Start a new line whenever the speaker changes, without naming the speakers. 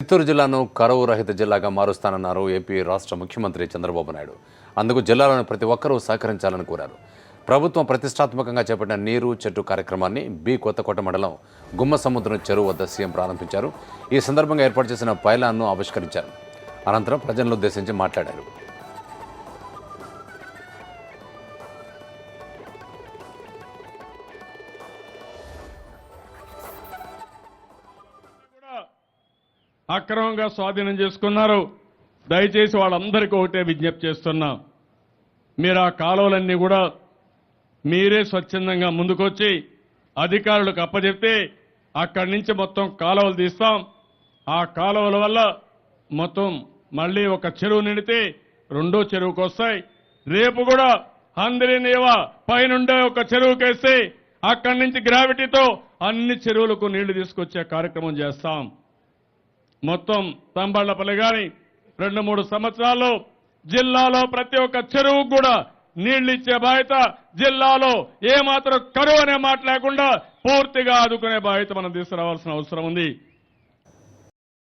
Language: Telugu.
చిత్తూరు జిల్లాను కరువు రహిత జిల్లాగా మారుస్తానన్నారు ఏపీ రాష్ట్ర ముఖ్యమంత్రి చంద్రబాబు నాయుడు. అందుకు జిల్లాలోని ప్రతి ఒక్కరూ సహకరించాలని కోరారు. ప్రభుత్వం ప్రతిష్టాత్మకంగా చేపట్టిన నీరు చెట్టు కార్యక్రమాన్ని బి కొత్తకోట మండలం గుమ్మసముద్రం చెరువు వద్ద సీఎం ప్రారంభించారు. ఈ సందర్భంగా ఏర్పాటు చేసిన పైలాన్ను ఆవిష్కరించారు. అనంతరం ప్రజలను ఉద్దేశించి మాట్లాడారు.
అక్రమంగా స్వాధీనం చేసుకున్నారు. దయచేసి వాళ్ళందరికీ ఒకటే విజ్ఞప్తి చేస్తున్నా, మీరు ఆ కాలువలన్నీ కూడా మీరే స్వచ్ఛందంగా ముందుకొచ్చి అధికారులకు అప్పచెప్తే అక్కడి నుంచి మొత్తం కాలువలు తీస్తాం. ఆ కాలువల వల్ల మొత్తం మళ్ళీ ఒక చెరువు నిండితే రెండో చెరువుకు వస్తాయి. రేపు కూడా అందరినేవా పైనుండే ఒక చెరువుకేస్తే అక్కడి నుంచి గ్రావిటీతో అన్ని చెరువులకు నీళ్లు తీసుకొచ్చే కార్యక్రమం చేస్తాం. మొత్తం తంబళ్లపల్లి గాని 2-3 సంవత్సరాల్లో జిల్లాలో ప్రతి ఒక్క చెరువుకు కూడా నీళ్లు ఇచ్చే బాధ్యత, జిల్లాలో ఏమాత్రం కరువు అనే మాట లేకుండా పూర్తిగా ఆదుకునే బాధ్యత మనం తీసుకురావాల్సిన అవసరం ఉంది.